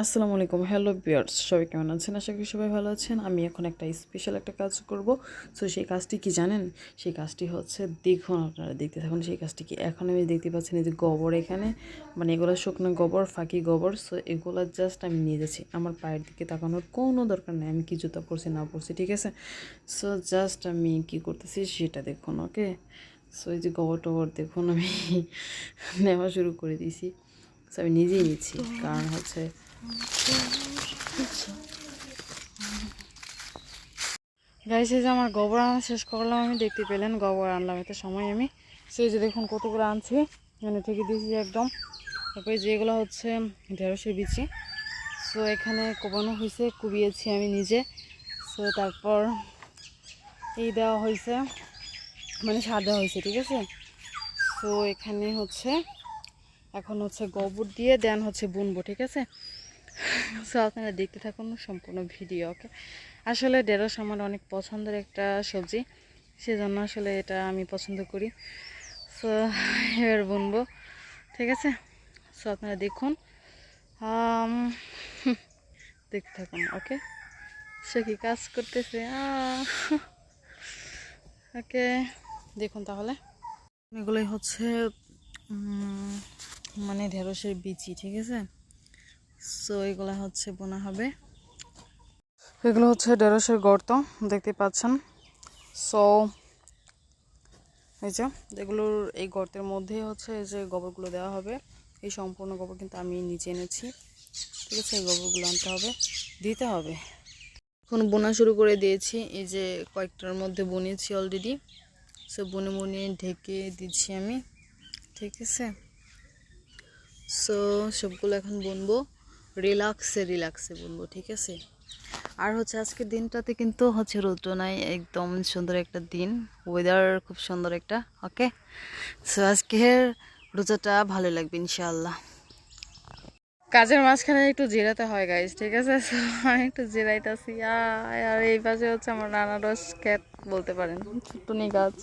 আসসালামু আলাইকুম, hello viewers, সবাই কেমন আছেন? আশা করি সবাই ভালো আছেন। আমি এখন একটা স্পেশাল একটা কাজ করব। সো সেই কাজটি কি জানেন? সেই কাজটি হচ্ছে, দেখুন, আপনারা দেখতে থাকুন। সেই কাজটি কি, এখন আমি দেখতে পাচ্ছেন এই যে গোবর, এখানে মানে এগুলো শুকনো গোবর, ফাঁকি গোবর। সো এগুলো জাস্ট আমি নিয়ে যাচ্ছি। আমার পায়ের দিকে তাকানোর কোনো দরকার নেই আমি কি জুতা পরছি না পরছি, ঠিক আছে? সো জাস্ট আমি কি করতেছি সেটা দেখুন, ওকে? সো এই যে গোবর টোবর দেখুন আমি নেওয়া শুরু করে দিয়েছি। সো আমি নিজেই নিচ্ছি, কারণ হচ্ছে গাইস, এই যে আমার গোবর আনা শেষ করলাম। আমি দেখতে পেলেন গোবর আনলাম এত সময় আমি। সেই যে দেখুন কতগুলো আনছি, মানে থেকে দিয়েছি একদম। তারপরে যেগুলো হচ্ছে ঢেঁড়সের বিচি, সো এখানে কোবানো হয়েছে, কুবিয়েছি আমি নিজে। সো তারপর এই দেওয়া হয়েছে, মানে সার দেওয়া হয়েছে, ঠিক আছে? সো এখানে হচ্ছে এখন হচ্ছে গোবর দিয়ে দেন হচ্ছে বুনবো, ঠিক আছে? সো আপনারা দেখতে থাকুন সম্পূর্ণ ভিডিও, ওকে? আসলে ঢেঁড়স আমার অনেক পছন্দের একটা সবজি, সেজন্য আসলে এটা আমি পছন্দ করি। সো এবার বুনবো, ঠিক আছে? সো আপনারা দেখুন, দেখতে থাকুন, ওকে? সে কি কাজ করতেছে, ওকে? দেখুন তাহলে। এগুলোই হচ্ছে মানে ঢেঁড়সের বিচি, ঠিক আছে? সো এগুলো হচ্ছে বোনা হবে। এগুলো হচ্ছে ঢেঁড়সের গর্ত, দেখতে পাচ্ছেন। সো এই যে এগুলোর এই গর্তের মধ্যে হচ্ছে এই যে গোবরগুলো দেওয়া হবে। এই সম্পূর্ণ গোবর কিন্তু আমি নিচে এনেছি, ঠিক আছে? এই গোবরগুলো আনতে হবে, দিতে হবে। এখন বোনা শুরু করে দিয়েছি, এই যে কয়েকটার মধ্যে বুনিয়েছি অলরেডি। সো বুনে বুনে ঢেকে দিচ্ছি আমি, ঠিক আছে? সো সবগুলো এখন বুনবো, রিল্যাক্সে রিল্যাক্সে বুনবো, ঠিক আছে? আর হচ্ছে আজকের দিনটাতে কিন্তু হচ্ছে রৌদ্র নাই, একদম সুন্দর একটা দিন, ওয়েদার খুব সুন্দর একটা, ওকে? সো আজকের রোজাটা ভালো লাগবে ইনশাআল্লাহ। কাজের মাঝখানে একটু জিরাতে হয় গাইজ, ঠিক আছে? সো আমি একটু জিরাইতেছি। আর এই পাশে হচ্ছে আমার আনারস ক্ষেত বলতে পারেন, ছোট্টনি গাছ,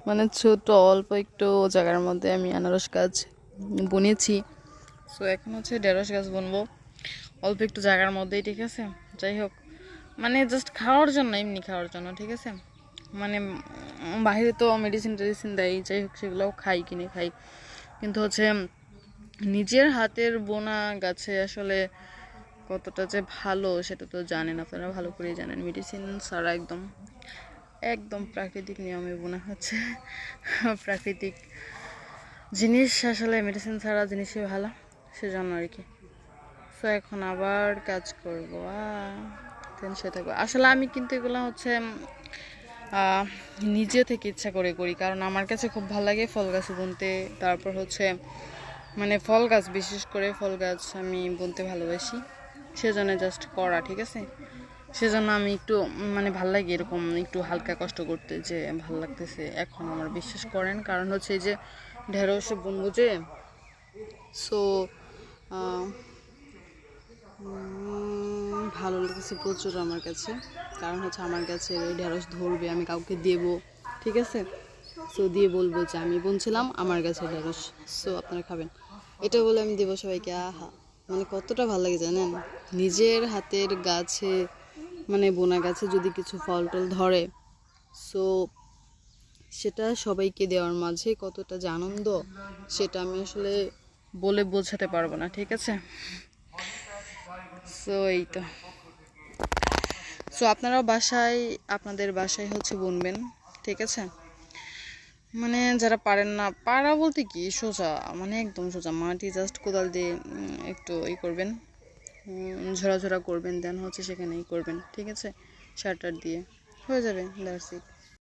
মানে ছোট অল্প একটু জায়গার মধ্যে আমি আনারস গাছ বুনেছি। সো এখন হচ্ছে ঢেঁড়স গাছ বুনবো অল্প একটু জায়গার মধ্যেই, ঠিক আছে? যাই হোক, মানে জাস্ট খাওয়ার জন্য, এমনি খাওয়ার জন্য, ঠিক আছে? মানে বাইরে তো মেডিসিন টেডিসিন দেয়, যাই হোক সেগুলোও খাই, কিনে খাই, কিন্তু হচ্ছে নিজের হাতের বোনা গাছে আসলে কতটা যে ভালো সেটা তো জানেন, আপনারা ভালো করেই জানেন। মেডিসিন ছাড়া একদম একদম প্রাকৃতিক নিয়মে বোনা হচ্ছে প্রাকৃতিক জিনিস, আসলে মেডিসিন ছাড়া জিনিসই ভালো, সেজন্য আর কি। সো এখন আবার কাজ করবো, টেনশন থাকবো। আসলে আমি কিন্তু এগুলো হচ্ছে নিজে থেকে ইচ্ছা করে করি, কারণ আমার কাছে খুব ভালো লাগে ফল গাছ বুনতে। তারপর হচ্ছে মানে ফল গাছ, বিশেষ করে ফল গাছ আমি বুনতে ভালোবাসি, সেজন্য জাস্ট করা, ঠিক আছে? সেজন্য আমি একটু মানে ভাল লাগে এরকম একটু হালকা কষ্ট করতে, যে ভাল লাগতেছে এখন আমার, বিশ্বাস করেন। কারণ হচ্ছে এই যে ঢেঁড়স বুনবো যে, সো ভালো লাগতেছে প্রচুর আমার কাছে, কারণ হচ্ছে আমার কাছে ঢেঁড়স ধরবে, আমি কাউকে দেব, ঠিক আছে? সো দিয়ে বলবো যে আমি বুনছিলাম আমার গাছে ঢেঁড়স, সো আপনারা খাবেন, এটা বলে আমি দেবো সবাইকে। আহা, মানে কতটা ভালো লাগে জানেন, নিজের হাতের গাছে, মানে বোনা গাছে যদি কিছু ফল টল ধরে, সো সেটা সবাইকে দেওয়ার মাঝে কতটা যে আনন্দ, সেটা আমি আসলে বলে বোঝাতে পারবো না, ঠিক আছে? সো এই তো। সো আপনারাও আপনাদের বাসায় হচ্ছে বুনবেন, ঠিক আছে? মানে যারা পারেন না, পারা বলতে কি, সোজা, মানে একদম সোজা, মাটি জাস্ট কোদাল দিয়ে একটু করবেন, ঝোড়া ঝোড়া করবেন, দেন হচ্ছে সেখানেই করবেন, ঠিক আছে? সার টার দিয়ে হয়ে যাবে, দ্যাটস ইট।